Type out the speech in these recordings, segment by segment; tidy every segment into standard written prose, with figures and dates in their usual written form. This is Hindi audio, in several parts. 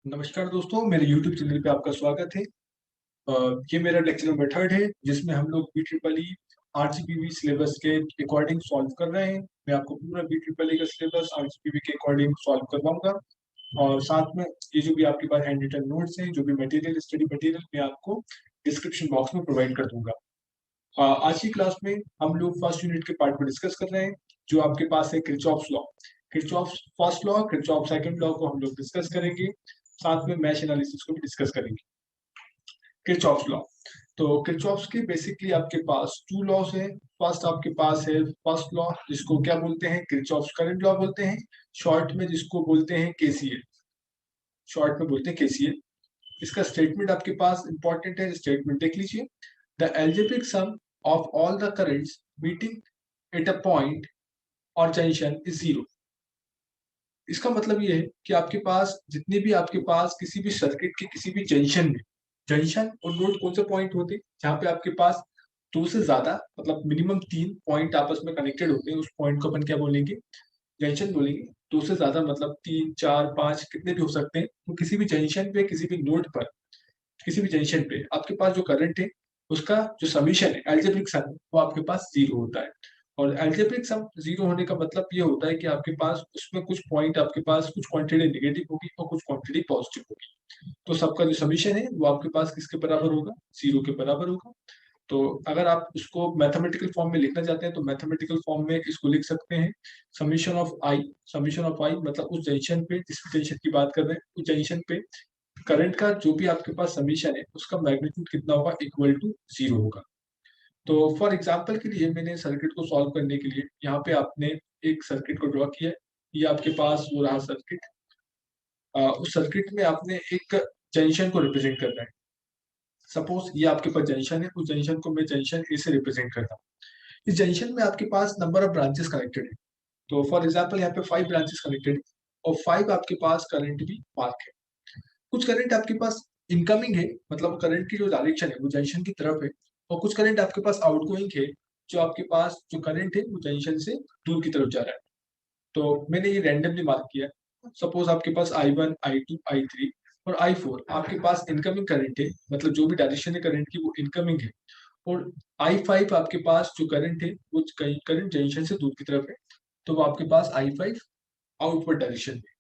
नमस्कार दोस्तों, मेरे YouTube चैनल पे आपका स्वागत है। ये मेरा लेक्चर नंबर 3 है, जिसमें हम लोग BEEE RGPV सिलेबस के अकॉर्डिंग सॉल्व कर रहे हैं। मैं आपको पूरा BEEE का सिलेबस RGPV के अकॉर्डिंग सॉल्व करवाऊंगा और साथ में ये जो भी आपके पास हैंड रिटन नोट्स हैं, जो भी मटेरियल स्टडी मटेरियल मैं आपको डिस्क्रिप्शन बॉक्स में प्रोवाइड कर दूंगा। आज की क्लास में हम लोग फर्स्ट यूनिट के पार्ट को डिस्कस कर रहे हैं, जो आपके पास है Kirchhoff's law. Kirchhoff first law, Kirchhoff second law को हम लोग डिस्कस करेंगे, साथ में मैश एनालिसिस को भी डिस्कस करेंगे। किरचॉफ्स लॉ, तो किरचॉफ्स के बेसिकली आपके पास टू लॉस है। फर्स्ट आपके पास है फर्स्ट लॉ, जिसको क्या बोलते हैं, किरचॉफ्स करंट लॉ बोलते हैं, शॉर्ट में जिसको बोलते हैं केसीएल, शॉर्ट में बोलते हैं केसीएल। इसका स्टेटमेंट आपके पास इंपॉर्टेंट है, स्टेटमेंट देख लीजिए। The algebraic sum of all the currents meeting at a point और जंक्शन इज जीरो। इसका मतलब ये है कि आपके पास जितने भी आपके पास किसी भी सर्किट के किसी भी जंक्शन में, जंक्शन और नोड कौन से पॉइंट होते हैं जहाँ पे आपके पास दो से ज्यादा मतलब मिनिमम 3 पॉइंट आपस में कनेक्टेड होते हैं, उस पॉइंट को अपन क्या बोलेंगे, जंक्शन बोलेंगे। दो से ज्यादा मतलब 3 4 5 कितने भी हो सकते हैं। तो किसी भी जंक्शन पे, किसी भी नोड पर, किसी भी जंक्शन पे आपके पास जो करंट है उसका जो समीशन है, एल्जेब्रिक सम, वो आपके पास जीरो होता है। और एल्जेब्रिक सम जीरो होने का मतलब ये होता है कि आपके पास उसमें कुछ पॉइंट, आपके पास कुछ क्वांटिटी नेगेटिव होगी और कुछ क्वांटिटी पॉजिटिव होगी। तो सबका जो समीशन है वो आपके पास किसके बराबर होगा, जीरो के बराबर होगा। तो अगर आप इसको मैथमेटिकल फॉर्म में लिखना चाहते हैं तो मैथमेटिकल फॉर्म में इसको लिख सकते हैं, summation of I. Summation of I मतलब उस जंक्शन पे, जिस जंक्शन की बात कर रहे हैं, उस जंक्शन पे करंट का जो भी आपके पास समीशन है उसका मैग्नीट्यूड कितना होगा, इक्वल टू जीरो होगा। तो फॉर एग्जांपल के लिए मैंने सर्किट को सॉल्व करने के लिए यहाँ पे आपने एक सर्किट को ड्रॉ किया है। ये आपके पास वो रहा सर्किट। उस सर्किट में आपने एक जंक्शन को रिप्रेजेंट करना है। सपोज ये आपके पास जंक्शन है, उस जंक्शन को मैं जंक्शन ए से रिप्रेजेंट करता हूँ। इस जंक्शन में आपके पास नंबर ऑफ ब्रांचेस कनेक्टेड है। तो फॉर एग्जाम्पल यहाँ पे 5 ब्रांचेस कनेक्टेड है और 5 आपके पास करंट भी पार्क है। कुछ करंट आपके पास इनकमिंग है, मतलब करंट की जो डायरेक्शन है वो जंक्शन की तरफ है, और कुछ करंट आपके पास आउटगोइंग है, जो आपके पास जो करंट है वो जंक्शन से दूर की तरफ जा रहा है। तो मैंने ये रैंडमली मार्क किया है। सपोज आपके पास I1 I2 I3 और I4 आपके पास इनकमिंग करंट है, मतलब जो भी डायरेक्शन है करंट की वो इनकमिंग है। और I5 आपके पास जो करंट है वो करंट जंक्शन से दूर की तरफ है, तो वो आपके पास I5 आउटवर्ड डायरेक्शन में।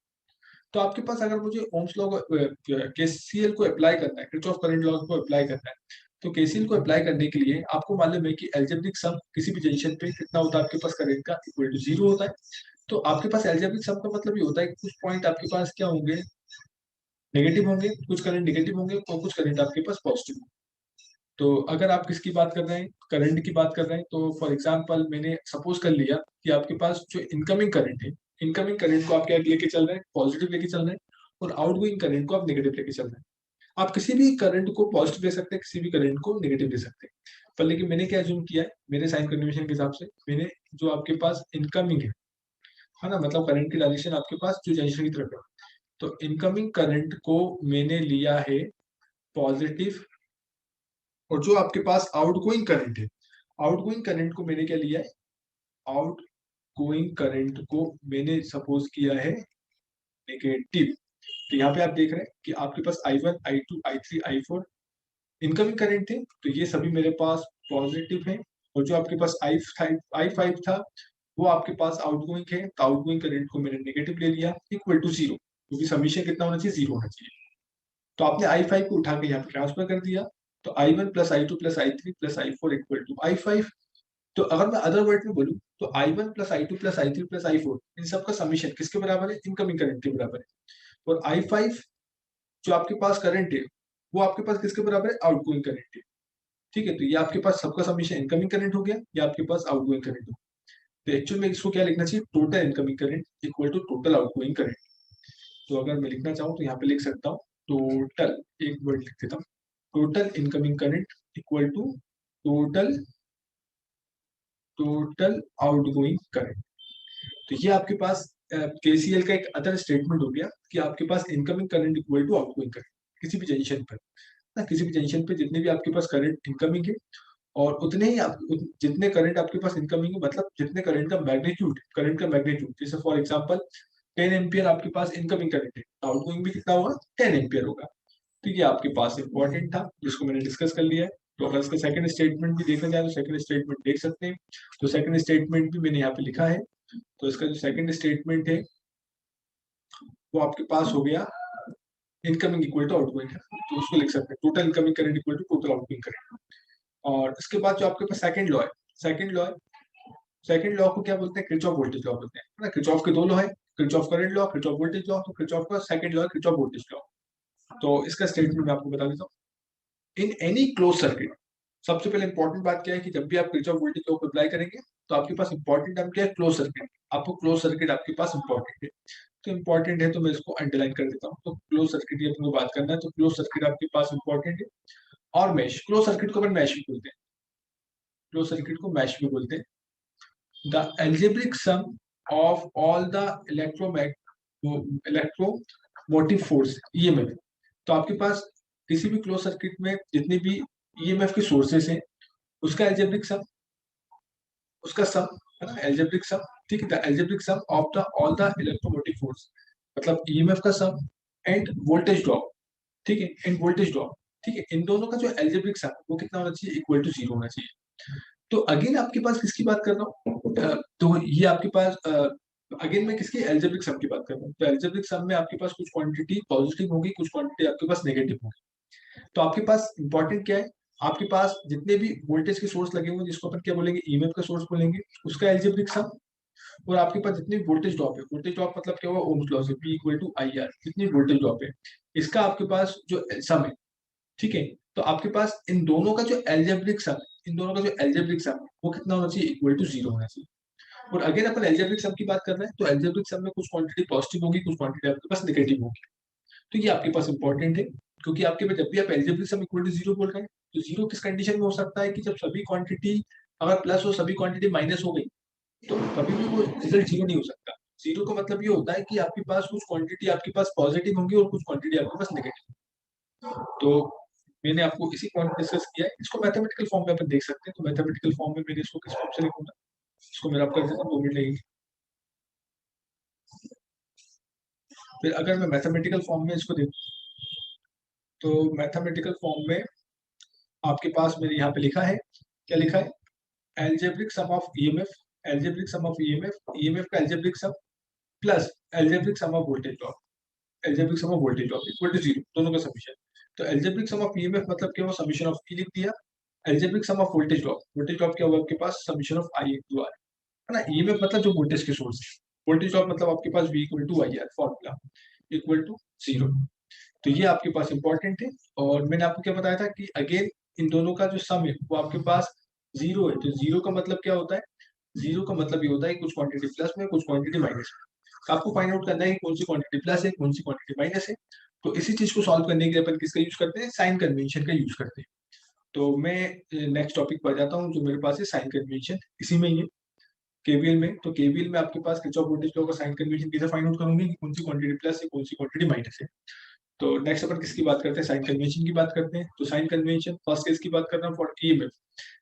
तो आपके पास अगर मुझे ओम्स लॉ को, केसीएल को अप्लाई करना है, किरचॉफ करंट लॉ को अप्लाई करना है, तो केसीएल को अप्लाई करने के लिए आपको मालूम है कि एल्जेब्रिक सम किसी भी जंक्शन पे कितना होता है, आपके पास करंट का इक्वल टू जीरो होता है। तो आपके पास एल्जेब्रिक सम का मतलब ये होता है कि कुछ पॉइंट आपके पास क्या होंगे, नेगेटिव होंगे, कुछ करंट नेगेटिव होंगे और कुछ करंट आपके पास पॉजिटिव होंगे। तो अगर आप किसकी बात कर रहे हैं, करंट की बात कर रहे हैं, तो फॉर एग्जांपल मैंने सपोज कर लिया कि आपके पास जो इनकमिंग करंट है, इनकमिंग करंट को आप क्या लेके चल रहे हैं, पॉजिटिव लेके चल रहे हैं, और आउटगोइंग करंट को आप नेगेटिव लेके चल रहे हैं। आप किसी भी करंट को पॉजिटिव ले सकते हैं, किसी भी करंट को नेगेटिव ले सकते हैं। पर लेकिन मैंने क्या जूम किया है, मेरे साइन कन्वेंशन के हिसाब से मैंने जो आपके पास इनकमिंग है ना, मतलब करंट की डायरेक्शन आपके पास जो जंक्शन की तरफ है, तो इनकमिंग करंट को मैंने लिया है पॉजिटिव, और जो आपके पास आउटगोइंग करंट है, आउटगोइंग करंट को मैंने क्या लिया है, आउटगोइंग करंट को मैंने सपोज किया है नेगेटिव। तो यहाँ पे आप देख रहे हैं कि आपके पास I1 I2 I3 I4 incoming current थे, तो ये सभी मेरे पास पॉजिटिव है। और जो आपके पास I5 था वो आपके पास आउटगोइंग है, तो आउटगोइंग करंट को मैंने नेगेटिव ले लिया, इक्वल टू जीरो, क्योंकि समीशन कितना होना चाहिए, जीरो होना चाहिए। तो आपने I5 को उठा के यहाँ पे ट्रांसफर कर दिया, तो I1 plus I2 plus I3 plus I4 equal to I5। तो अगर मैं अदर वर्ड में बोलूं तो I1 plus I2 plus I3 plus I4 इन सब का समीशन किसके बराबर है, इनकमिंग करंट के बराबर है। और I5 जो आपके पास करंट है वो आपके पास किसके बराबर है, आउटगोइंग करंट है। ठीक है, तो ये आपके पास सबका समीशन इनकमिंग करंट हो गया, ये आपके पास आउटगोइंग करंट हो गया। तो एक्चुअल में इसको क्या लिखना चाहिए, total incoming current equal to total outgoing current. तो अगर मैं लिखना चाहूँ तो यहाँ पे लिख सकता हूँ टोटल, एक वर्ड लिख देता हूँ, total incoming current equal to total total outgoing current. तो ये आपके पास केसीएल का एक अदर स्टेटमेंट हो गया कि आपके पास incoming current equal to outgoing current किसी भी जंक्शन पर ना, किसी भी जंक्शन पे जितने भी आपके पास करंट इनकमिंग है और उतने ही जितने करंट आपके पास इनकमिंग है, मतलब जितने करंट का मैग्नीट्यूड, करंट का मैग्नीट्यूड, जैसे फॉर एग्जांपल 10 एम्पियर आपके पास इनकमिंग करंट है, आउटगोइंग भी कितना होगा, 10 एम्पियर होगा। तो ये आपके पास इंपॉर्टेंट था, जिसको मैंने डिस्कस कर लिया है। तो अगर इसका सेकंड स्टेटमेंट भी देखा जाए तो सेकंड स्टेटमेंट देख सकते हैं। तो सेकंड स्टेटमेंट भी मैंने यहाँ पे लिखा है। तो इसका जो सेकंड स्टेटमेंट है वो आपके पास हो गया, इनकमिंग इक्वल टू आउटगोइंग है, तो उसको लिख सकते हैं total incoming current equal to total outgoing current. और इसके बाद जो आपके पास सेकंड लॉ है, सेकंड लॉ है, सेकंड लॉ को क्या बोलते हैं, किरचॉफ वोल्टेज लॉ बोलते हैं, है ना। किरचॉफ के दो लॉ है, Kirchhoff current law, Kirchhoff voltage law. तो किरचॉफ का सेकंड लॉ है किरचॉफ वोल्टेज लॉ। तो इसका स्टेटमेंट मैं आपको बता देता हूँ। इन एनी क्लोज सर्किट, सबसे पहले इंपॉर्टेंट बात क्या है कि जब भी आप किरचॉफ वोल्टेज लॉ को अप्लाई करेंगे तो आपके पास इंपॉर्टेंट टर्म क्या है, क्लोज सर्किट। आपको क्लोज सर्किट आपके पास इंपॉर्टेंट है, तो इंपॉर्टेंट है तो मैं इसको अंडरलाइन कर देता हूँ। तो क्लोज सर्किट की अपने को बात करना है, तो क्लोज सर्किट आपके पास इंपॉर्टेंट है। और मैश, क्लोज सर्किट को अपन मैश भी बोलते हैं, क्लोज सर्किट को मैश भी बोलते हैं। The algebraic sum of all the electromotive force, EMF. तो आपके पास किसी भी क्लोज सर्किट में जितने भी ईएमएफ के सोर्सेस हैं, उसका एल्जेब्रिक सम, उसका सम, है ना, एल्जेब्रिक सम। ठीक है, the algebraic sum of the all the electromotive force, मतलब ईएमएफ का सम एंड वोल्टेज ड्रॉप। ठीक है, एंड वोल्टेज ड्रॉप। ठीक है, इन दोनों का जो एल्जेब्रिक सम वो कितना होना चाहिए, इक्वल टू 0 होना चाहिए। तो अगेन आपके पास किसकी बात कर रहा हूँ, तो ये आपके पास अगेन मैं किसकी, एल्जेब्रिक सम की बात कर रहा हूँ। तो एल्जेब्रिक सम में आपके पास कुछ क्वांटिटी पॉजिटिव होगी, कुछ क्वांटिटी आपके पास नेगेटिव होगी। तो आपके पास इंपॉर्टेंट क्या है, आपके पास जितने भी वोल्टेज के सोर्स लगे हुए, जिसको अपन क्या बोलेंगे, ईएमएफ का सोर्स बोलेंगे, उसका एल्जेब्रिक सम। और आपके पास जितनी वोल्टेज ड्रॉप है, वोल्टेज ड्रॉप मतलब क्या हुआ, ओम्स लॉ से, P equal to I R, जितनी वोल्टेज ड्रॉप है इसका आपके पास जो सम है। ठीक है, तो आपके पास इन दोनों का जो एल्जेब्रिक सम है, इन दोनों का जो एल्जेब्रिक सम है वो कितना होना चाहिए, इक्वल टू 0 होना चाहिए। और अगर अपन एल्जेब्रिक सम की बात कर रहे हैं तो एल्जेब्रिक सम में कुछ क्वांटिटी पॉजिटिव होगी, कुछ क्वांटिटी आपके पास नेगेटिव होगी। तो ये आपके पास इंपॉर्टेंट है, क्योंकि आपके पास जब भी आप एल्जेब्रिक सम इक्वल टू 0 बोल रहे हैं, तो 0 किस कंडीशन में हो सकता है कि जब सभी क्वांटिटी अगर प्लस हो, सभी क्वांटिटी माइनस हो गई, तो कभी भी वो रिजल्ट 0 नहीं हो सकता। 0 का मतलब ये होता है कि आपके पास कुछ क्वांटिटी आपके पास पॉजिटिव होंगी और कुछ क्वांटिटी आपके पास नेगेटिव। तो मैंने आपको इसी पॉइंट डिस्कस किया है। इसको मैथमेटिकल फॉर्म में अपन देख सकते हैं। तो मैथमेटिकल फॉर्म में मैंने इसको किस फॉर्म से लिखूंगा, इसको मेरा कर देता हूँ, 2 मिनट लगेगी। फिर अगर मैं मैथमेटिकल फॉर्म में इसको देखूँ, तो मैथमेटिकल फॉर्म में आपके पास मेरे यहाँ पे लिखा है, क्या लिखा है, algebraic sum of EMF, algebraic sum of EMF, EMF का algebraic sum plus algebraic sum of voltage drop, algebraic sum of voltage drop equal to 0, दोनों का समीशन। तो एल्जेब्रिक सम ऑफ ईएमएफ मतलब क्या हुआ, समीशन ऑफ ई लिख दिया। Algebraic sum of voltage drop, voltage drop क्या हुआ आपके पास, summation of I into R, है ना। ईएमएफ मतलब जो वोल्टेज के सोर्स है, वोल्टेज ड्रॉप मतलब आपके पास V equal to I R, formula equal to 0। तो ये आपके पास इंपॉर्टेंट है। और मैंने आपको क्या बताया था कि अगेन इन दोनों का जो सम है वो आपके पास 0 है। तो 0 का मतलब क्या होता है, 0 का मतलब ये होता है कि कुछ क्वांटिटी प्लस में, कुछ क्वांटिटी माइनस में। तो आपको फाइंड आउट करना है कि कौन सी क्वांटिटी प्लस है, कौन सी क्वांटिटी माइनस है। तो इसी चीज को सॉल्व करने के लिए अपन किसका यूज करते हैं, साइन कन्वेंशन का यूज करते हैं। तो मैं नेक्स्ट टॉपिक पर जाता हूँ, जो मेरे पास है साइन कन्वेंशन, इसी में ही है, केवीएल में। तो केवीएल में आपके पास किरचॉफ वोल्टेज लॉ का साइन कन्वेंशन कैसे फाइंड आउट करोगे कि कौन सी क्वांटिटी प्लस है, कौन सी क्वांटिटी माइनस है। तो नेक्स्ट अपन किसकी बात करते हैं, साइन कन्वेंशन की बात करते हैं। तो साइन कन्वेंशन फर्स्ट केस की बात कर रहा हूँ फॉर ईएमएफ।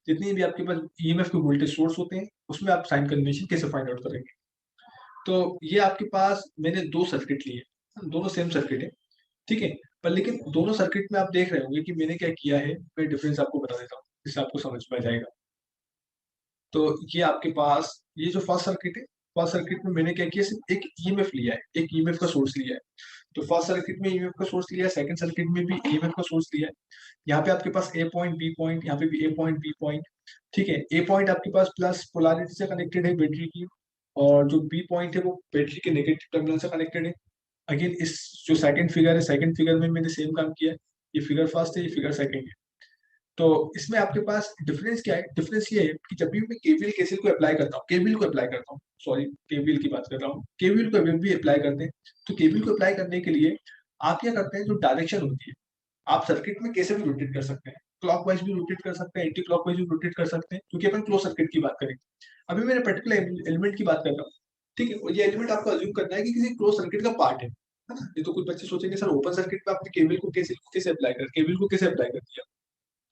जितनी भी आपके पास ईएमएफ के वोल्टेज सोर्स होते हैं उसमें आप साइन कन्वेंशन कैसे फाइंड आउट करेंगे। तो ये आपके पास मैंने 2 सर्किट लिए, दोनों सेम सर्किट है। ठीक है, पर लेकिन दोनों सर्किट में आप देख रहे होंगे कि मैंने क्या किया है, मैं डिफरेंस आपको बता देता हूँ, इससे आपको समझ में आ जाएगा। तो ये आपके पास ये जो फर्स्ट सर्किट है, फर्स्ट सर्किट में मैंने क्या किया, सिर्फ एक ईएमएफ लिया है, एक ईएमएफ का सोर्स लिया है। तो फर्स्ट सर्किट में ईएमएफ का सोर्स लिया है, सेकंड सर्किट में भी ईएमएफ का सोर्स लिया है। यहाँ पे आपके पास ए पॉइंट बी पॉइंट, यहाँ पे भी ए पॉइंट बी पॉइंट। ठीक है, ए पॉइंट आपके पास प्लस पोलैरिटी से कनेक्टेड है बैटरी की, और जो बी पॉइंट है वो बैटरी के नेगेटिव टर्मिनल से कनेक्टेड है। अगेन इस जो सेकंड फिगर है, सेकंड फिगर में मैंने सेम काम किया है। ये फिगर फर्स्ट है, ये फिगर सेकंड है। तो इसमें आपके पास डिफरेंस क्या है, डिफरेंस ये है कि जब भी मैं केवीएल केसीएल को अप्लाई करता हूँ, केवीएल को अप्लाई करता हूँ, सॉरी केवीएल की बात कर रहा हूँ, केवीएल को भी अप्लाई करते हैं। तो केवीएल को अप्लाई करने के लिए आप क्या करते हैं, जो डायरेक्शन होती है, आप सर्किट में कैसे भी रोटेट कर सकते हैं, क्लॉकवाइज भी रोटेट कर सकते हैं, एंटी क्लॉकवाइज भी रोटेट कर सकते हैं, क्योंकि अपन क्लोज सर्किट की बात करेंगे। अभी मैंने पर्टिकुलर एलिमेंट की बात कर रहा हूँ। ठीक है, ये एलिमेंट आपको अज्यूम करना है कि किसी क्लोज सर्किट का पार्ट है ना। ये तो कुछ बच्चे सोचेंगे सर ओपन सर्किट में आपने केवीएल को कैसे अप्लाई कर, केवीएल को कैसे अप्लाई कर दिया।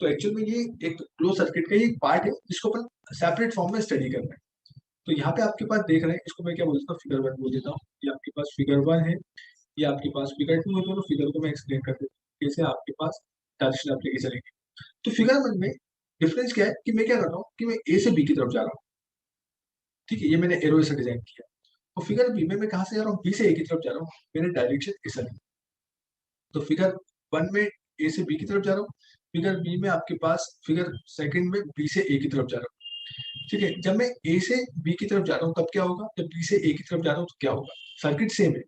तो एक्चुअल में ये एक क्लोज सर्किट का ही एक पार्ट है जिसको अपन सेपरेट फॉर्म में स्टडी करना है। तो यहाँ पे आपके पास देख रहे हैं, इसको मैं क्या बोल देता हूँ, फिगर 1 बोल देता हूँ। ये आपके पास फिगर 1 है, ये आपके पास फिगर 2 है। दोनों फिगर को मैं एक्सप्लेन कर देता हूँ कैसे आपके पास डायरेक्शन एप्लीकेशन चलेगी। तो फिगर 1 में डिफरेंस क्या है कि मैं क्या कर रहा हूँ कि मैं ए से बी की तरफ जा रहा हूँ। ठीक है, ये मैंने एरो से डिजाइन किया। और फिगर बी में मैं कहाँ से जा रहा हूँ, बी से ए की तरफ जा रहा हूँ। मेरे डायरेक्शन ऐसा नहीं। तो फिगर 1 में ए से बी की तरफ जा रहा हूँ, फिगर बी में आपके पास फिगर सेकंड में बी से ए की तरफ जा रहा हूँ। ठीक है, जब मैं ए से बी की तरफ जा रहा हूँ तब क्या होगा, जब बी से ए की तरफ जा रहा हूँ तो क्या होगा, सर्किट सेम है,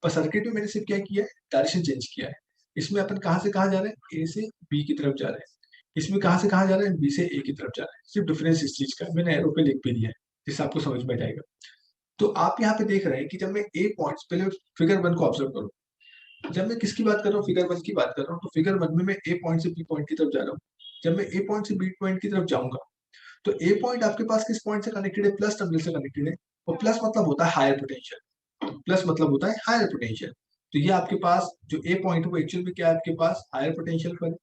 पर सर्किट में मैंने सिर्फ क्या किया है, डायरेक्शन चेंज किया है। इसमें अपन कहाँ से कहाँ जा रहे हैं, ए से बी की तरफ जा रहे हैं। इसमें कहाँ से कहाँ जा रहे हैं, बी से ए की तरफ जा रहे हैं। सिर्फ डिफरेंस इस चीज का है। मैंने एरो पे लिख भी दिया है जिससे आपको समझ में आ जाएगा। तो आप यहाँ पे देख रहे हैं कि जब मैं ए पॉइंट्स, पहले फिगर 1 को ऑब्जर्व करो। जब मैं किसकी बात कर रहा हूँ, फिगर 1 की बात कर रहा हूँ, तो फिगर 1 में मैं ए पॉइंट से बी पॉइंट की तरफ जा रहा हूँ। जब मैं ए पॉइंट से बी पॉइंट की तरफ जाऊंगा तो ए पॉइंट आपके पास किस पॉइंट से कनेक्टेड है, प्लस टर्मिनल से कनेक्टेड है। और प्लस मतलब होता है हायर पोटेंशियल, प्लस मतलब होता है हायर पोटेंशियल। तो ये आपके पास जो ए पॉइंट है वो एक्चुअल में क्या है, आपके पास हायर पोटेंशियल पर है।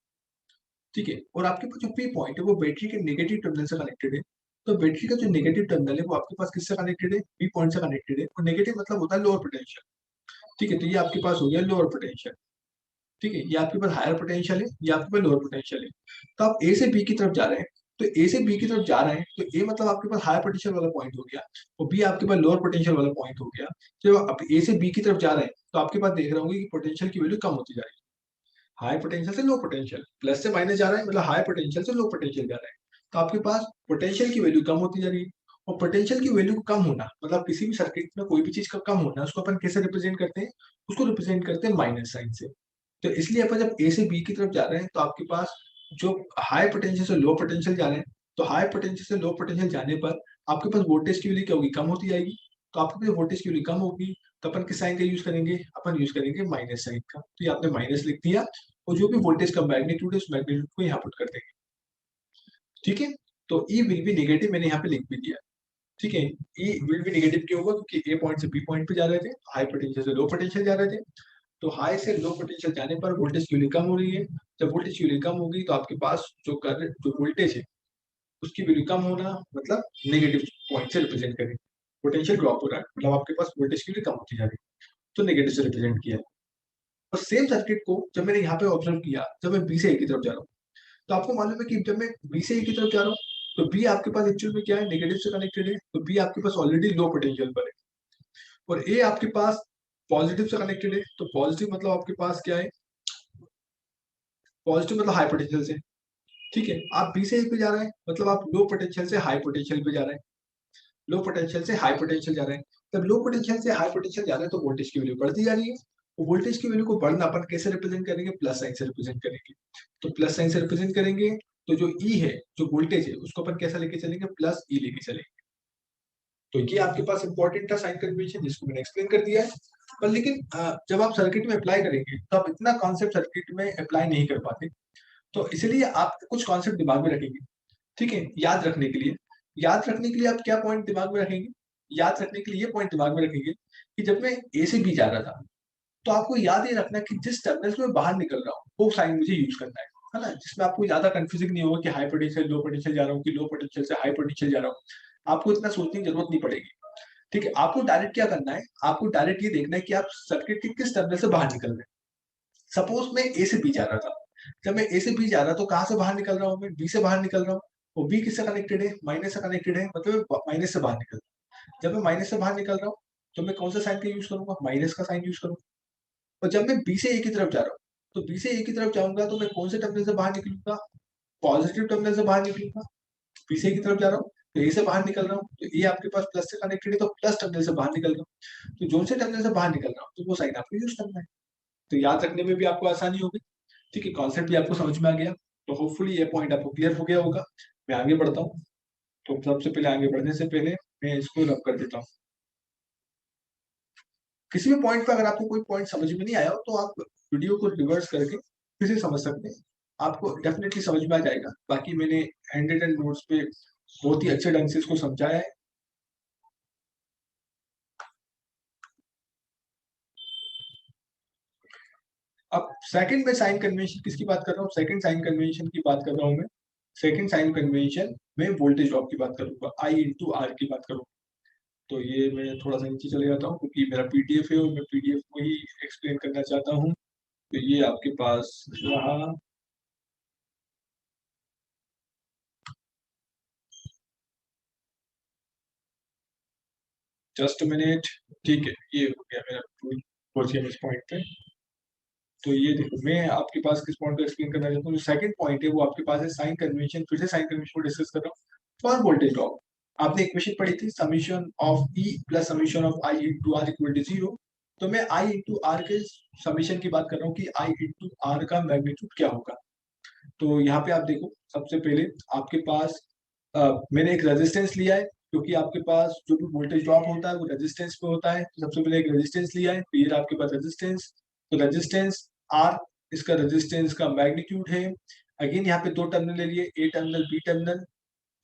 ठीक है, और आपके पास जो पी पॉइंट है वो बैटरी के नेगेटिव टर्मिनल से कनेक्टेड है। तो बैटरी का जो नेगेटिव टर्मिनल है वो आपके पास किससे कनेक्टेड है, पी पॉइंट से कनेक्टेड है। और नेगेटिव मतलब होता है लोअर पोटेंशियल। ठीक है, तो ये आपके पास हो गया लोअर पोटेंशियल। ठीक है, ये आपके पास हायर पोटेंशियल है, ये आपके पास लोअर पोटेंशियल है। तो आप ए से बी की तरफ जा रहे हैं, तो ए से बी की तरफ जा रहे हैं तो ए मतलब आपके पास हायर पोटेंशियल वाला पॉइंट हो गया, और बी आपके पास लोअर पोटेंशियल वाला पॉइंट हो गया। जब आप ए से बी की तरफ जा रहे हैं तो आपके पास देख रहे होंगे कि पोटेंशियल की वैल्यू कम होती जा रही है। हाई पोटेंशियल से लो पोटेंशियल, प्लस से माइनस जा रहा है, मतलब हाई पोटेंशियल से लो पोटेंशियल जा रहा है। तो आपके पास पोटेंशियल की वैल्यू कम होती जा रही है। और पोटेंशियल की वैल्यू कम होना मतलब किसी भी सर्किट में कोई भी चीज का कम होना, उसको अपन कैसे रिप्रेजेंट करते हैं, उसको रिप्रेजेंट करते हैं माइनस साइन से। तो इसलिए अपन जब ए से बी की तरफ जा रहे हैं तो आपके पास जो हाई पोटेंशियल से लो पोटेंशियल जा रहे हैं, तो हाई पोटेंशियल से लो पोटेंशियल जाने पर आपके पास वोल्टेज की वैल्यू क्या होगी, कम होती जाएगी। तो आपके पास वोल्टेज की वैल्यू कम होगी, तो अपन किस साइन का यूज करेंगे, अपन यूज करेंगे माइनस साइन का। तो ये आपने माइनस लिख दिया, और जो भी वोल्टेज का मैग्नीट्यूड है उस मैग्नीट्यूड को यहाँ पुट कर देंगे। ठीक है, तो ई विल बी नेगेटिव मैंने यहाँ पे लिख भी दिया। ठीक है, ई विल बी नेगेटिव क्यों होगा, क्योंकि ए पॉइंट से बी पॉइंट पे जा रहे थे, हाई पोटेंशियल से लो पोटेंशियल जा रहे थे। तो हाई से लो पोटेंशियल जाने पर वोल्टेज की वैल्यू कम हो रही है। जब वोल्टेज की वैल्यू कम होगी तो आपके पास जो करंट, जो वोल्टेज है उसकी वैल्यू कम होना मतलब नेगेटिव पॉइंट से रिप्रेजेंट करेंगे। पोटेंशियल ड्रॉप हो रहा है मतलब आपके पास वोल्टेज की वैल्यू कम होती जा रही है, तो नेगेटिव से रिप्रेजेंट किया है। और सेम सर्किट को जब मैंने यहाँ पे ऑब्जर्व किया, जब मैं बी से ए की तरफ जा रहा हूँ, तो आपको मालूम है कि जब मैं बी से ए की तरफ जा रहा हूँ तो बी आपके पास एक्चुअल में क्या है, नेगेटिव से कनेक्टेड है। तो बी आपके पास ऑलरेडी लो पोटेंशियल पर है, और ए आपके पास पॉजिटिव से कनेक्टेड है। तो पॉजिटिव मतलब आपके पास क्या है, पॉजिटिव मतलब हाई पोटेंशियल से। ठीक है, आप बी से ए पे जा रहे हैं मतलब आप लो पोटेंशियल से हाई पोटेंशियल पे जा रहे हैं, लो पोटेंशियल से हाई पोटेंशियल जा रहे हैं। जब लो पोटेंशियल से हाई पोटेंशियल जा रहे हैं तो वोल्टेज की वैल्यू बढ़ती जा रही है। और वोल्टेज की वैल्यू को बढ़ना अपन कैसे रिप्रेजेंट करेंगे, प्लस साइन से रिप्रेजेंट करेंगे। तो प्लस साइन से रिप्रेजेंट करेंगे, तो जो ई है, जो वोल्टेज है, उसको अपन कैसा लेके चलेंगे, प्लस ई लेके चलेंगे। तो ये आपके पास इंपॉर्टेंट था साइन कन्वेंशन, जिसको मैंने एक्सप्लेन कर दिया है। पर लेकिन जब आप सर्किट में अप्लाई करेंगे तो आप इतना कॉन्सेप्ट सर्किट में अप्लाई नहीं कर पाते। तो इसलिए आप कुछ कॉन्सेप्ट दिमाग में रखेंगे। ठीक है, याद रखने के लिए, याद रखने के लिए आप क्या पॉइंट दिमाग में रखेंगे, याद रखने के लिए ये पॉइंट दिमाग में रखेंगे कि जब मैं ए से बी जा रहा था तो आपको याद ये रखना कि जिस टर्मिनल से मैं बाहर निकल रहा हूँ वो साइन मुझे यूज करना है ना, जिसमें आपको ज्यादा कंफ्यूजिंग नहीं होगा कि हाई पोटेंशियल लो पोटेंशियल जा रहा हूँ कि लो पोटेंशियल से हाई पोटेंशियल जा रहा हूँ। आपको इतना सोचने की जरूरत नहीं पड़ेगी। ठीक है, आपको डायरेक्ट क्या करना है, आपको डायरेक्ट ये देखना है कि आप सर्किट के किस टर्मिनल से बाहर निकल रहे हैं। सपोज मैं ए से बी जा रहा था, जब मैं ए से बी जा रहा तो कहाँ से बाहर निकल रहा हूँ, मैं बी से बाहर निकल रहा हूँ। वो बी किससे कनेक्टेड है, माइनस से कनेक्टेड है, मतलब माइनस से बाहर निकल रहा हूँ। जब मैं माइनस से बाहर निकल रहा हूँ तो मैं कौन सा साइन का यूज करूंगा, माइनस का साइन यूज करूंगा। और जब मैं बी से ए की तरफ जा रहा हूँ तो बी से ए की तरफ जाऊंगा तो मैं कौन से टर्मिनल से बाहर निकलूंगा, पॉजिटिव टर्मिनल से बाहर निकलूंगा। बी से ए की तरफ जा रहा हूँ तो ए से बाहर निकल रहा हूँ, तो ए आपके पास प्लस से कनेक्टेड है तो प्लस टर्मिनल से बाहर निकल रहा हूँ। तो जो से टर्मिनल से बाहर निकल रहा हूँ तो वो साइन आपको यूज करना है। तो याद रखने में भी आपको आसानी होगी। ठीक है, कॉन्सेप्ट भी आपको समझ में आ गया। तो होपफुली ये पॉइंट आपको क्लियर हो गया होगा। मैं आगे बढ़ता हूँ। तो सबसे पहले आगे बढ़ने से पहले मैं इसको रब कर देता हूँ। किसी भी पॉइंट पे अगर आपको कोई पॉइंट समझ में नहीं आया हो तो आप वीडियो को रिवर्स करके फिर से समझ सकते हैं, आपको डेफिनेटली समझ में आ जाएगा। बाकी मैंने हैंड रिटन नोट्स पे बहुत ही अच्छे ढंग से इसको समझाया है। अब सेकंड में साइन कन्वेंशन किसकी बात कर रहा हूँ, सेकंड साइन कन्वेंशन की बात कर रहा हूँ मैं। सेकंड साइन कन्वेंशन में वोल्टेज ड्रॉप की बात करूंगा, आई इंटू आर की बात करूंगा। तो ये मैं थोड़ा सा नीचे चले जाता हूँ क्योंकि मेरा पीडीएफ है और मैं पीडीएफ को ही एक्सप्लेन करना चाहता हूँ। तो ये आपके पास रहा। Just minute. ठीक है, ये हो गया मेरा पहुंच इस पॉइंट पे। तो ये देखो, मैं आपके पास किस पॉइंट को एक्सप्लेन करना चाहता हूँ। जो सेकंड पॉइंट है वो आपके पास है साइन कन्वेंशन। फिर से साइन कन्वेंशन को डिस्कस कर रहा हूँ फॉर वोल्टेज ड्रॉप। आपने इक्वेशन पढ़ी थी, summation of E plus summation of I into R equal to 0। तो मैं आई इंटू आर के समीशन की बात कर रहा हूँ कि आई इंटू आर का मैग्नीट्यूड क्या होगा। तो यहाँ पे आप देखो, सबसे पहले आपके पास मैंने एक रेजिस्टेंस लिया है, क्योंकि आपके पास जो भी वोल्टेज ड्रॉप होता है वो रेजिस्टेंस पे होता है। तो सबसे पहले एक रेजिस्टेंस लिया है, तो ये रहा आपके पास रेजिस्टेंस। तो रेजिस्टेंस आर, इसका रेजिस्टेंस का मैग्नीट्यूड है। अगेन यहाँ पे दो टर्मिनल ले लिए, ए टर्मिनल बी टर्मिनल।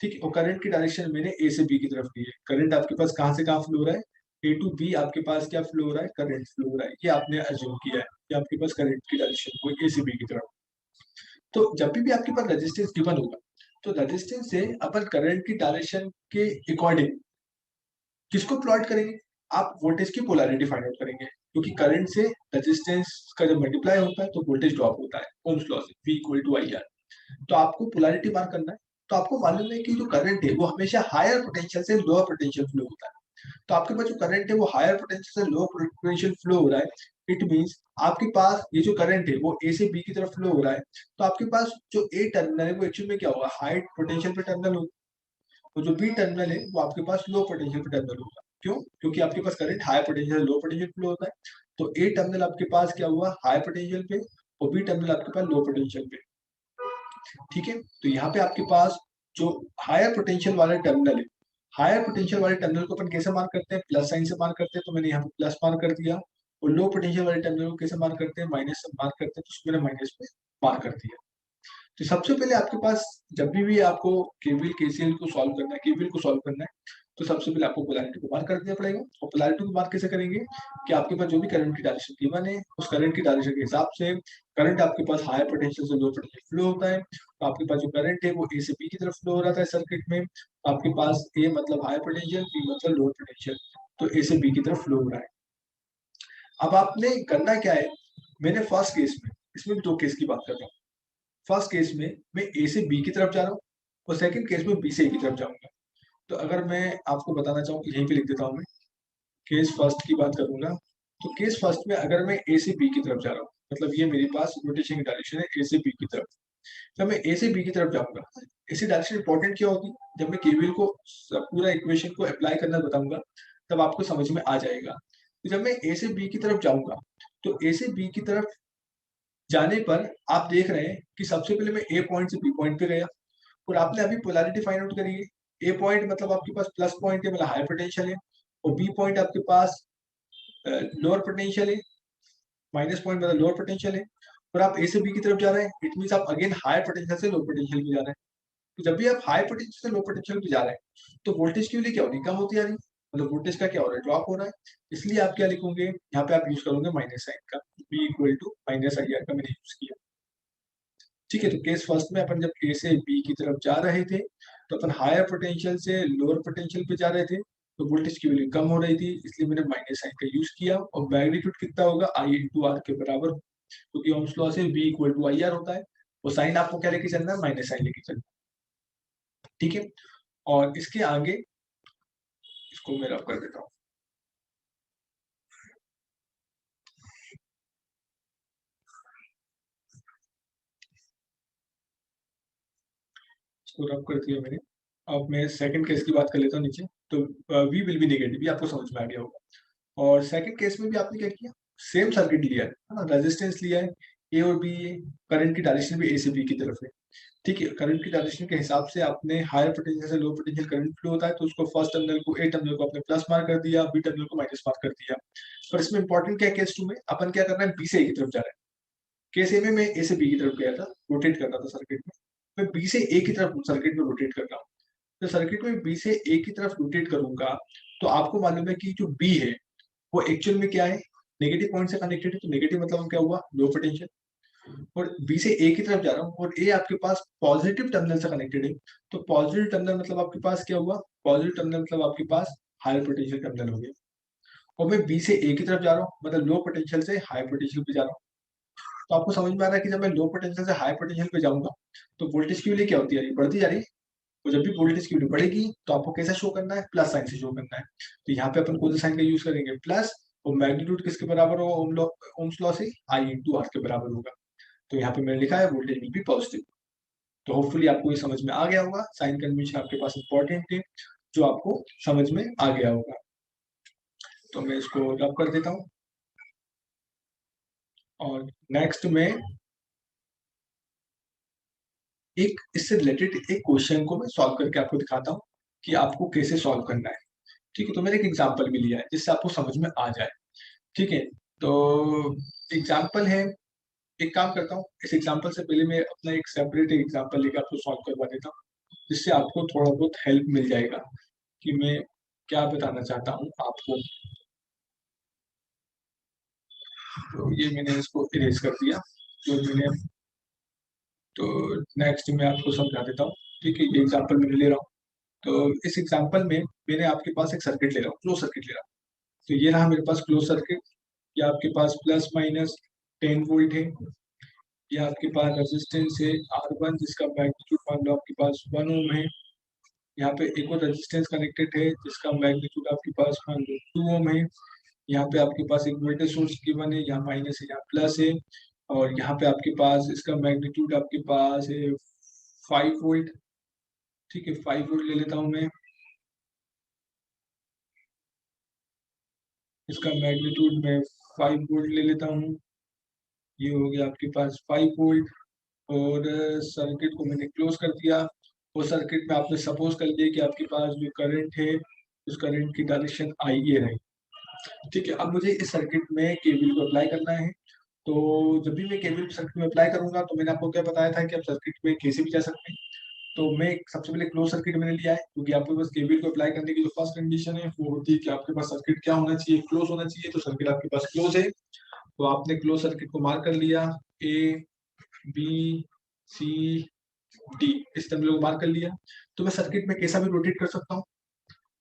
ठीक है, और करंट की डायरेक्शन मैंने ए से बी की तरफ ली है। करंट आपके पास कहाँ से कहाँ फ्लो हो रहा है, ए टू बी आपके पास क्या फ्लो हो रहा है, करंट फ्लो हो रहा है। ये आपने अज्यूम किया है कि आपके पास करंट की डायरेक्शन को ए से बी की तरफ। तो जब भी आपके पास रेजिस्टेंस गिवन होगा, तो रेजिस्टेंस से अपन करंट की डायरेक्शन के अकॉर्डिंग किसको प्लॉट करेंगे, आप वोल्टेज की पोलैरिटी फाइंड आउट करेंगे। क्योंकि करंट से रेजिस्टेंस का जब मल्टीप्लाई होता है तो वोल्टेज ड्रॉप होता है, ओम्स लॉ से, V equal to I R. तो आपको पोलैरिटी मार्क करना है। तो आपको मालूम है कि जो करंट है वो हमेशा हायर पोटेंशियल से लोअर पोटेंशियल फ्लो होता है। तो आपके पास जो करंट है वो हायर पोटेंशियल से लो पोटेंशियल फ्लो हो रहा है। इट मींस आपके पास ये जो करंट है वो ए से बी की तरफ फ्लो हो रहा है। तो आपके पास जो ए टर्मिनल है वो एक्चुअल में क्या होगा, हाई पोटेंशियल पे टर्मिनल होगा। तो जो बी टर्मिनल है वो आपके पास लो पोटेंशियल पे टर्मिनल होगा। क्यों? क्योंकि आपके पास current high potential low potential flow होता है। तो ए टर्मिनल आपके पास क्या हुआ, हाई पोटेंशियल पे, और बी टर्मिनल आपके पास लो पोटेंशियल पे। ठीक है, तो यहाँ पे आपके पास जो हायर पोटेंशियल वाला टर्मिनल है, हायर पोटेंशियल वाले टर्मिनल को अपन कैसे मार्क करते हैं, प्लस साइन से मार्क करते हैं। तो मैंने यहाँ पे प्लस मार्क कर दिया। और लो पोटेंशियल वाले टर्मिनल को कैसे मार्क करते हैं, माइनस से मार्क करते हैं। तो उसको मैंने माइनस पे मार्क कर दिया। तो सबसे पहले आपके पास जब भी आपको केवीएल केसीएल को सॉल्व करना है, केवीएल को सॉल्व करना है, तो सबसे पहले आपको पोलैरिटी को मार्क कर देना पड़ेगा। और पोलैरिटी को मार्क कैसे करेंगे, कि आपके पास जो भी करंट की डायरेक्शन गिवन है उस करंट की डायरेक्शन के हिसाब से करंट आपके पास हायर पोटेंशियल से लो पोटेंशियल फ्लो होता है। तो आपके पास जो करंट है वो ए से बी की तरफ फ्लो हो रहा था सर्किट में। तो आपके पास ए मतलब हायर पोटेंशियल, बी मतलब लोअर पोटेंशियल। तो ए से बी की तरफ फ्लो हो रहा है। अब आपने करना क्या है, मैंने फर्स्ट केस में, इसमें भी दो केस की बात कर रहा हूँ। फर्स्ट केस में मैं ए से बी की तरफ जा रहा हूँ, और सेकंड केस में बी से ए की तरफ जाऊंगा। तो अगर मैं आपको बताना चाहूँ, यहीं पे लिख देता हूँ मैं, केस फर्स्ट की बात करूंगा। तो केस फर्स्ट में अगर मैं ए से बी की तरफ जा रहा हूँ, मतलब ये मेरे पास रोटेशन की डायरेक्शन है ए से बी की तरफ। जब मैं ए से बी की तरफ जाऊंगा, ऐसी डायरेक्शन इंपॉर्टेंट क्या होगी, जब मैं केवीएल को पूरा इक्वेशन को अप्लाई करना बताऊंगा तब आपको समझ में आ जाएगा। तो जब मैं ए से बी की तरफ जाऊंगा, तो ए से बी की तरफ जाने पर आप देख रहे हैं कि सबसे पहले मैं ए पॉइंट से बी पॉइंट पे गया, और आपने अभी पोलैरिटी फाइंड आउट करी है। ए पॉइंट मतलब आपके पास प्लस पॉइंट है, मतलब हाई पोटेंशियल है। और बी पॉइंट आपके पास लोअर पोटेंशियल है, माइनस पॉइंट मतलब लोअर पोटेंशियल है। और आप ए से बी की तरफ जा रहे हैं, इट मीन आप अगेन हाई पोटेंशियल से लो पोटेंशियल पे जा रहे हैं। तो जब भी आप हाई पोटेंशियल से लो पोटेंशियल पे जा रहे हैं, तो वोल्टेज की वैल्यू क्या होगी, कम होती जा रही है। मतलब वोल्टेज का क्या हो रहा है, ड्रॉप हो रहा है। इसलिए आप क्या लिखोगे, यहाँ पे आप यूज करोगे माइनस साइन का, B equal to minus I R का मैंने यूज किया। ठीक है, तो केस फर्स्ट में अपन जब ए से बी की तरफ जा रहे थे, तो अपन हायर पोटेंशियल से लोअर पोटेंशियल पे जा रहे थे। तो वोल्टेज की वैल्यू कम हो रही थी, इसलिए मैंने माइनस साइन का यूज किया। और मैग्नीट्यूड कितना होगा, आई इंटू आर के बराबर, क्योंकि ओम्स लॉ से V equal to I R होता है। और साइन आपको क्या लेके चलना है, माइनस साइन लेके चलना है। ठीक है, और इसके आगे इसको मैं रब कर देता हूँ। इसको रब कर दिया मैंने। अब मैं सेकंड केस की बात कर लेता हूँ नीचे। तो V विल बी नेगेटिव, ये आपको समझ में आ गया होगा। और सेकंड केस में भी आपने क्या किया, सेम सर्किट लिया है ना, रेजिस्टेंस लिया है, ए और बी, करंट की डायरेक्शन भी ए से बी की तरफ है। ठीक है, करंट की डायरेक्शन के हिसाब से आपने हायर पोटेंशियल से लो पोटेंशियल करंट फ्लो होता है, तो उसको फर्स्ट टर्मिनल को, ए टर्मिनल को आपने प्लस मार्क कर दिया, बी टर्मिनल को माइनस मार्क कर दिया। पर इसमें इंपॉर्टेंट क्या है, केस टू में अपन क्या कर रहे हैं, बी से ए की तरफ जा रहे हैं। केस ए में मैं ए से बी की तरफ गया था, रोटेट कर रहा था सर्किट में। मैं बी से ए की तरफ सर्किट में रोटेट कर रहा हूँ। तो सर्किट में बी से ए की तरफ रोटेट करूंगा, तो आपको मालूम है कि जो बी है वो एक्चुअल में क्या है, नेगेटिव पॉइंट से कनेक्टेड है। तो नेगेटिव मतलब क्या हुआ, लो पोटेंशियल। और बी से ए की तरफ जा रहा हूँ, और ए आपके पास पॉजिटिव टर्मिनल से कनेक्टेड है। तो पॉजिटिव टर्मिनल मतलब आपके पास क्या हुआ, पॉजिटिव टर्मिनल मतलब आपके पास हायर पोटेंशियल टर्मिनल हो गया। और मैं बी से ए की तरफ जा रहा हूँ, मतलब लो पोटेंशियल से हाई पोटेंशियल पे जा रहा हूँ। तो आपको समझ में आ रहा है कि जब मैं लो पोटेंशियल से हाई पोटेंशियल पे जाऊंगा तो वोल्टेज की वैल्यू क्या होती है, बढ़ती जा रही है। तो जब भी वोल्टेज की वैल्यू बढ़ेगी तो आपको कैसा शो करना है, प्लस साइन से शो करना है। तो यहाँ पे अपन कौन सा साइन का यूज करेंगे, प्लस। और मैग्नीट्यूड किसके बराबर होगा, ओम्स लॉ से आई इंटू आर के बराबर होगा। तो यहाँ पे मैंने लिखा है वोल्टेज विल बी पॉजिटिव। तो होपफुली आपको ये समझ में आ गया होगा, साइन कन्वेंशन आपके पास इंपॉर्टेंट है जो आपको समझ में आ गया होगा। तो मैं इसको रब कर देता हूँ और नेक्स्ट में एक इससे रिलेटेड एक क्वेश्चन को मैं सॉल्व करके आपको दिखाता हूँ कि आपको कैसे सॉल्व करना है। ठीक है, तो मैंने एक एग्जांपल भी लिया है जिससे आपको समझ में आ जाए। ठीक है, तो एग्जांपल है, एक काम करता हूँ, इस एग्जांपल से पहले मैं अपना एक सेपरेट एग्जांपल लेकर आपको सॉल्व करवा देता हूँ, जिससे आपको थोड़ा बहुत हेल्प मिल जाएगा कि मैं क्या बताना चाहता हूँ आपको। तो ये मैंने इसको इरेज कर दिया जो मैंने, तो नेक्स्ट मैं आपको समझा देता हूँ। ठीक है, ये एग्जांपल मैंने ले रहा हूँ। तो इस एग्जांपल में मैंने आपके पास एक सर्किट ले रहा हूँ, क्लोज सर्किट ले रहा हूँ। तो ये रहा मेरे पास क्लोज सर्किट। ये आपके पास प्लस माइनस 10 वोल्ट है। ये आपके पास रेजिस्टेंस है R1 जिसका मैग्नीट्यूड मान लो आपके पास 1 ओम है। यहाँ पे एक और रेजिस्टेंस कनेक्टेड है जिसका मैग्नीट्यूड आपके पास मान लो 2 ओम है। यहाँ पे आपके पास एक वोल्टेज सोर्स गिवन है, यहाँ माइनस है यहाँ प्लस है। और यहाँ पे आपके पास इसका मैग्नीट्यूड आपके पास है 5 वोल्ट। ठीक है, 5 वोल्ट ले लेता हूँ मैं। इसका मैग्नीट्यूड मैं 5 वोल्ट ले लेता हूँ। ये हो गया आपके पास 5 वोल्ट। और सर्किट को मैंने क्लोज कर दिया। और सर्किट में आपने सपोज कर लिया कि आपके पास जो करंट है उस करंट की डायरेक्शन आई ए रही। ठीक है, अब मुझे इस सर्किट में केवीएल को अप्लाई करना है। तो जब भी मैं केवीएल सर्किट में अप्लाई करूंगा तो मैंने आपको क्या बताया था कि आप सर्किट में कैसे भी जा सकते हैं। तो मैं सबसे पहले क्लोज सर्किट मैंने लिया है क्योंकि आपके पास केवीएल को अप्लाई करने की जो फर्स्ट कंडीशन है वो होती है कि आपके पास सर्किट क्या होना चाहिए, क्लोज होना चाहिए। तो सर्किट आपके पास क्लोज है, तो आपने क्लोज सर्किट को मार्क कर लिया, ए बी सी डी इस टर्मिनल को मार्क कर लिया। तो मैं सर्किट में कैसा भी रोटेट कर सकता हूँ।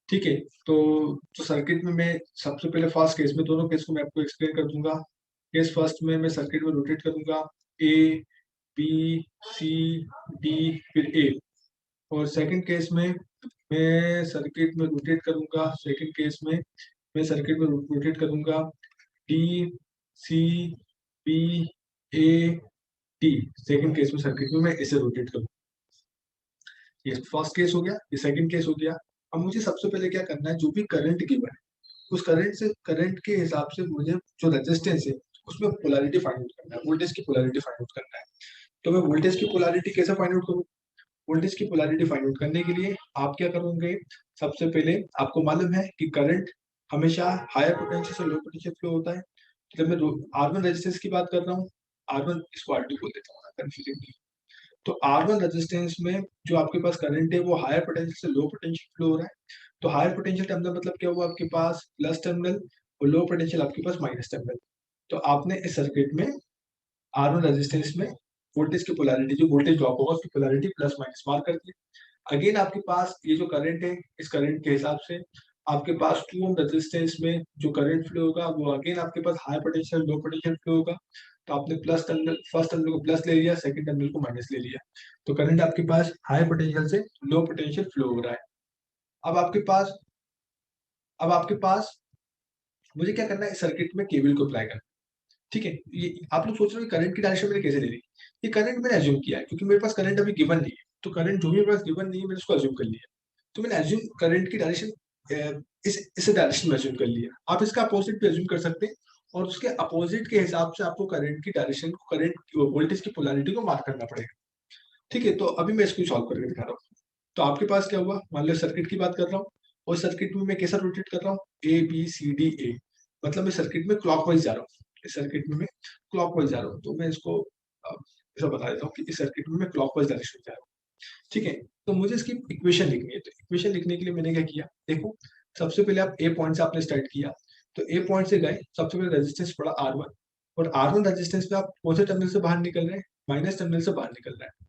ठीक है, तो सर्किट में मैं सबसे पहले फर्स्ट केस में, दोनों केस को मैं आपको एक्सप्लेन कर दूंगा। केस फर्स्ट में मैं सर्किट में रोटेट करूंगा ए बी सी डी फिर ए। और सेकंड केस में मैं सर्किट में रोटेट करूंगा, सेकंड केस में मैं सर्किट में रोटेट करूंगा D C B A D. Second case में सर्किट में मैं ऐसे रोटेट करूंगा। ये फर्स्ट केस हो गया, ये सेकंड केस हो गया। अब मुझे सबसे पहले क्या करना है, जो भी करंट गिवन है उस करंट के हिसाब से मुझे जो रेजिस्टेंस है उसमें पोलैरिटी फाइंड आउट करना है, वोल्टेज की पोलैरिटी फाइंड आउट करना है। तो मैं वोल्टेज की पोलैरिटी कैसे फाइंड आउट करूँ, वोल्टेज की पोलैरिटी फाइंड आउट करने के लिए आप क्या करोगे, सबसे पहले आपको मालूम है कि करंट हमेशा हायर पोटेंशियल से लो पोटेंशियल फ्लो होता है। जब मैं R1 रेजिस्टेंस की बात कर रहा हूँ, R1 इसको R2 बोल देता हूँ कंफ्यूजिंग। तो R1 रेजिस्टेंस में जो आपके पास करंट है वो हायर पोटेंशियल से लो पोटेंशियल फ्लो हो रहा है। तो हायर पोटेंशियल टर्मिनल मतलब क्या हुआ, आपके पास प्लस टर्मिनल, और लो पोटेंशियल आपके पास माइनस टर्मिनल। तो आपने इस सर्किट में R1 रेजिस्टेंस में वोल्टेज की पोलैरिटी, जो वोल्टेज ड्रॉप होगा उसकी पोलैरिटी प्लस माइनस मार्क कर दिया। अगेन आपके पास ये जो करंट है इस करंट के हिसाब से आपके पास 2 ओम रेजिस्टेंस में जो करंट फ्लो होगा वो अगेन आपके पास high potential low potential flow होगा। तो आपने प्लस टर्मिनल, फर्स्ट टर्मिनल को प्लस ले लिया, सेकंड टर्मिनल को माइनस ले लिया। तो करंट आपके पास हाई पोटेंशियल से लो पोटेंशियल फ्लो हो रहा है। अब आपके पास अब आपके पास मुझे क्या करना है, इस सर्किट में केवीएल को अप्लाई करना। ठीक है, ये आप लोग सोच रहे हो करंट की डायरेक्शन मैंने कैसे ले ली। ये करंट मैंने अज्यूम किया है क्योंकि मेरे पास करंट अभी गिवन नहीं है। तो करंट जो भी मेरे पास गिवन नहीं है मैंने उसको अज्यूम कर लिया। तो मैंने अज्यूम करंट की डायरेक्शन इस डायरेक्शन में अज्यूम कर लिया। आप इसका अपोजिट भी अज्यूम कर सकते हैं और उसके अपोजिट के हिसाब से आपको करंट की डायरेक्शन को, करंट वोल्टेज की पोलैरिटी को मार्क करना पड़ेगा। ठीक है, तो अभी मैं इसको सॉल्व करके दिखा रहा हूँ। तो आपके पास क्या हुआ, मान लो सर्किट की बात कर रहा हूँ और सर्किट में मैं कैसा रोटेट कर रहा हूँ, A B C D A. मतलब मैं सर्किट में क्लॉकवाइज जा रहा हूँ, इस सर्किट में मैं क्लॉकवाइज जा रहा हूँ। तो मैं इसको ऐसा बता देता हूँ कि इस सर्किट में मैं क्लॉकवाइज डायरेक्शन में जा रहा हूँ। ठीक है, तो मुझे इसकी इक्वेशन लिखनी है। तो इक्वेशन लिखने के लिए मैंने क्या किया, देखो सबसे पहले आप ए पॉइंट से आपने स्टार्ट किया। तो ए पॉइंट से गए, सबसे पहले रेजिस्टेंस पड़ा R1। और R1 रेजिस्टेंस पे आप कौन से टर्मिनल से बाहर निकल रहे हैं, माइनस टर्मिनल से बाहर निकल रहे हैं।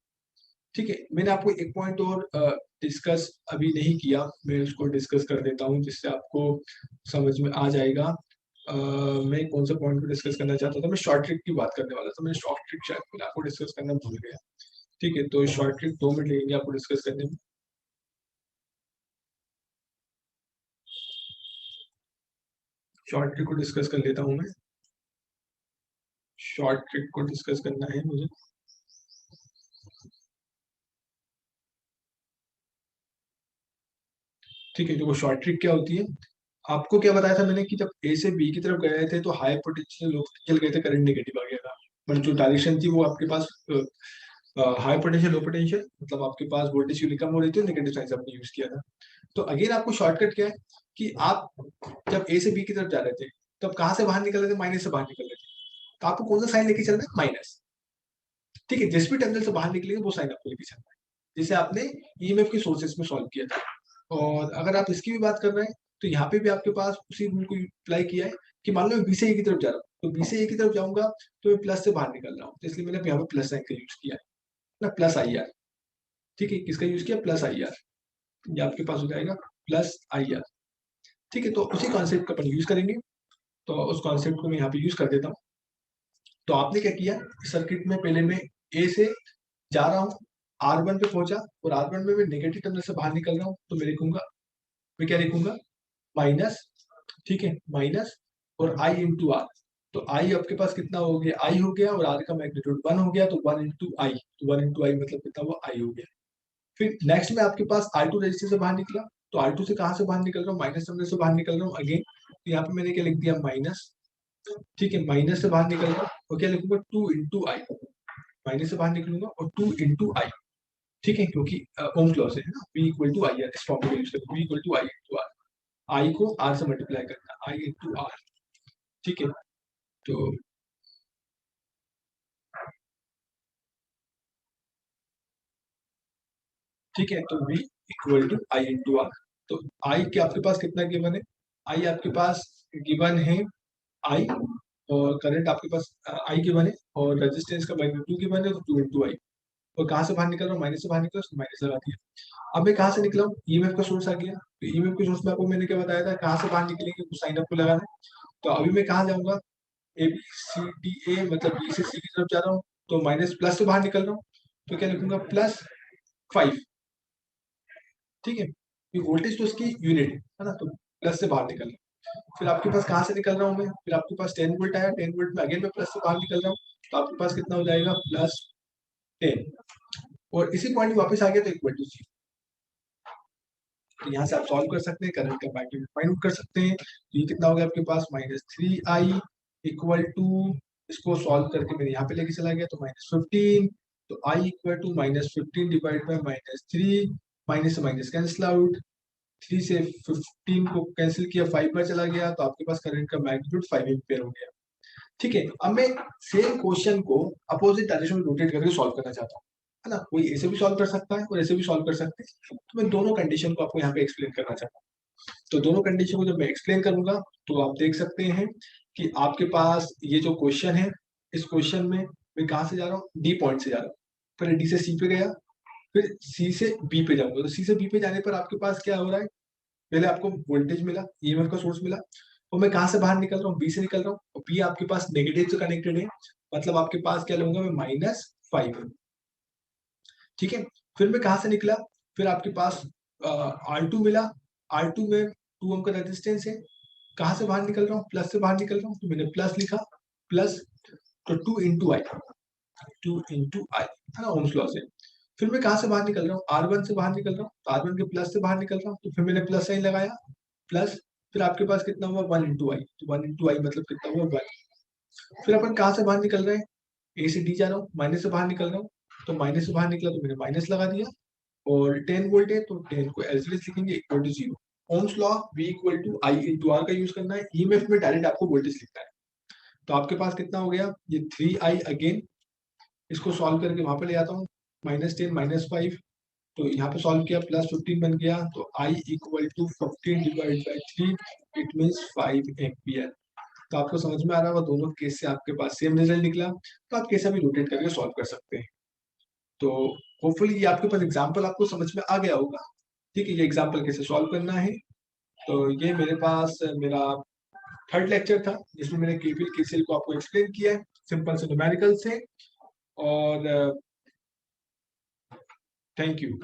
ठीक है, मैंने आपको एक पॉइंट और डिस्कस अभी नहीं किया, मैं उसको डिस्कस कर देता हूँ जिससे आपको समझ में आ जाएगा। मैं कौन सा पॉइंट को डिस्कस करना चाहता था, मैं शॉर्ट ट्रिक की बात करने वाला था, मैं शॉर्ट ट्रिक शायद मैंने आपको डिस्कस करना भूल गया। ठीक है, तो शॉर्ट ट्रिक 2 मिनट लगेंगे आपको डिस्कस करने में। शॉर्ट ट्रिक को डिस्कस कर लेता हूँ मैं। शॉर्ट ट्रिक को डिस्कस करना है मुझे। ठीक है, तो वो शॉर्ट ट्रिक क्या होती है, आपको क्या बताया था मैंने कि जब ए से बी की तरफ गए थे तो हाई पोटेंशियल लो पोटेंशियल गए थे, करंट नेगेटिव आ गया था। मतलब जो डायरेक्शन थी वो आपके पास हाई पोटेंशियल लो पोटेंशियल, मतलब आपके पास वोल्टेज की कम हो रही थी, नेगेटिव साइंस आपने यूज किया था। तो अगेन आपको शॉर्टकट क्या है कि आप जब ए से बी की तरफ जा रहे थे तब कहाँ से बाहर निकल रहे थे, माइनस से बाहर निकल रहे थे, तो आपको कौन सा साइन लेके चलना है, माइनस। ठीक है, जिस भी टर्मिनल से बाहर निकलेंगे वो साइन आपको लेके चलना है, जिसे आपने ईएमएफ के सोर्सेस में सॉल्व किया था। और अगर आप इसकी भी बात कर रहे हैं तो यहाँ पे भी आपके पास उसी रूल को अप्लाई किया है कि मान लो मैं बी से ए की तरफ जा रहा हूँ, तो बी से ए की तरफ जाऊंगा तो मैं प्लस से बाहर निकल रहा हूँ, तो इसलिए मैंने यहाँ पे प्लस साइन का यूज किया है ना, प्लस आई आर। ठीक है, किसका यूज किया, प्लस आई आर, ये आपके पास हो जाएगा प्लस आई आर। ठीक है, तो उसी कॉन्सेप्ट का अपन यूज करेंगे, तो उस कॉन्सेप्ट को मैं यहाँ पे यूज कर देता हूँ। तो आपने क्या किया, सर्किट में पहले मैं ए से जा रहा हूँ, R1 पे पहुंचा, और R1 में मैं नेगेटिव टर्मिनल से बाहर निकल रहा हूँ, तो मैं लिखूंगा, मैं क्या लिखूंगा, माइनस। ठीक है, माइनस और आई इंटू आर। तो आई आपके पास कितना हो गया, आई हो गया, और आर का मैग्नीट्यूड 1 हो गया, तो 1 इंटू आई, तो 1 इंटू आई मतलब कितना हुआ, आई हो गया। फिर नेक्स्ट में आपके पास R2 रजिस्टर से बाहर निकला, तो R2 से कहाँ से बाहर निकल रहा हूँ, माइनस टर्मिनल से बाहर निकल रहा हूँ अगेन, तो यहाँ पे मैंने क्या लिख दिया, माइनस। ठीक है, माइनस से बाहर निकल रहा हूँ, और क्या लिखूंगा, 2 इंटू आई, माइनस से बाहर निकलूंगा और 2 इंटू आई। ठीक है, क्योंकि ओम्स लॉ से है ना, V equal to I R, इस फॉर्मूला को यूज करते हैं, V equal to I into R, I को आर से मल्टीप्लाई करना, आई इंटू आर। ठीक है, तो ठीक है, तो V equal to I into R. तो आई के आपके पास कितना गिवन है, आई आपके पास गिवन है, आई, और करंट आपके पास आई गिवन है, और रेजिस्टेंस का मैग्नीट्यूड गिवन है, तो 2 इंटू आई। और कहाँ से बाहर निकल रहा हूँ, माइनस से बाहर निकल रहा हूँ, माइनस लगा दिया। अब मैं कहाँ से निकला हूँ, ईएमएफ का सोर्स आ गया, तो ईएमएफ के सोर्स में आपको मैंने क्या बताया था, कहाँ से बाहर निकलेंगे, तो साइन आपको लगाना है। तो अभी मैं कहाँ जाऊंगा, A B C D A, मतलब बी से सी की तरफ जा रहा हूँ, तो माइनस प्लस से बाहर निकल रहा हूँ, तो क्या लिखूंगा, +5। ठीक है, ये वोल्टेज तो उसकी यूनिट है ना, तो प्लस से बाहर निकल रहा हूँ। फिर आपके पास कहाँ से निकल रहा हूँ मैं, फिर आपके पास 10 वोल्ट आया, 10 वोल्ट में अगेन मैं प्लस से बाहर निकल रहा हूँ, तो आपके पास कितना हो जाएगा, +10। और इसी पॉइंट में वापस आ गया तो इक्वल टू 0। तो यहाँ से आप सॉल्व कर सकते हैं, करंट का मैग्नीट्यूड फाइंड आउट कर सकते हैं। तो ये कितना हो गया आपके पास, -3i इक्वल टू, इसको सॉल्व करके मैंने यहाँ पे लेके चला गया तो -15, तो i equal to -15 divide by -3, minus से माइनस कैंसिल आउट, 3 से 15 को कैंसिल किया, 5 बार चला गया, तो आपके पास करंट का मैग्नीट्यूड 5 एम्पियर हो गया। ठीक है, अब मैं सेम क्वेश्चन को अपोजिट डायरेक्शन में रोटेट करके सॉल्व करना चाहता हूँ, है ना, कोई ऐसे भी सॉल्व कर सकता है और ऐसे भी सॉल्व कर सकते हैं, तो मैं दोनों कंडीशन को आपको यहाँ पे एक्सप्लेन करना चाहता हूँ। तो दोनों कंडीशन को जब मैं एक्सप्लेन करूंगा तो आप देख सकते हैं कि आपके पास ये जो क्वेश्चन है, इस क्वेश्चन में मैं कहाँ से जा रहा हूँ, डी पॉइंट से जा रहा हूँ, पहले डी से सी पे गया, फिर सी से बी पे जाऊंगा, तो सी से बी पे जाने पर आपके पास क्या हो रहा है, पहले आपको वोल्टेज मिला, ईएमएफ का सोर्स मिला, और मैं कहाँ से बाहर निकल रहा हूँ, बी से निकल रहा हूँ, और बी आपके पास नेगेटिव से कनेक्टेड है, मतलब आपके पास क्या लूंगा मैं, -5। ठीक है, फिर मैं कहाँ से निकला, फिर आपके पास R2 मिला, R2 में 2 ओम का रेजिस्टेंस है, कहाँ से बाहर निकल रहा हूँ, प्लस से बाहर निकल रहा हूँ, तो मैंने प्लस लिखा, प्लस, तो 2 इंटू आई, 2 इंटू आई, है ना, ओम्स लॉ से। फिर मैं कहाँ से बाहर निकल रहा हूँ, R1 से बाहर निकल रहा हूँ, तो R1 के प्लस से बाहर निकल रहा हूँ, तो फिर मैंने प्लस साइन लगाया, प्लस, फिर आपके पास कितना हुआ, 1 इंटू आई, तो 1 इंटू आई मतलब कितना हुआ, 1। फिर अपन कहाँ से बाहर निकल रहे हैं, ए से डी जा रहा हूँ, माइनस से बाहर निकल रहा हूँ, तो माइनस से बाहर निकला तो मैंने माइनस लगा दिया, और 10 वोल्ट है तो 10 को एज इट इज लिखेंगे, equal to 0। Ohm's law, V equal to I into R का यूज करना है, ईएमएफ में डायरेक्ट आपको वोल्टेज लिखना है। तो आपके पास कितना हो गया, ये 3i अगेन, इसको सॉल्व करके वहां पे ले आता हूँ, -10 -5, तो यहाँ पे सॉल्व किया, +15 बन गया, तो i equal to 15 divide by 3, it means 5 ampere. तो आपको समझ में आ रहा होगा, दोनों केस से आपके पास सेम रिजल्ट निकला, तो आप कैसा भी रोटेट करके सॉल्व कर सकते हैं। तो होपफुली ये आपके पास एग्जाम्पल आपको समझ में आ गया होगा। ठीक है, ये एग्जाम्पल कैसे सॉल्व करना है। तो ये मेरे पास मेरा थर्ड लेक्चर था जिसमें मैंने केवीएल केसीएल को आपको एक्सप्लेन किया है सिंपल से न्यूमेरिकल से। और थैंक यू।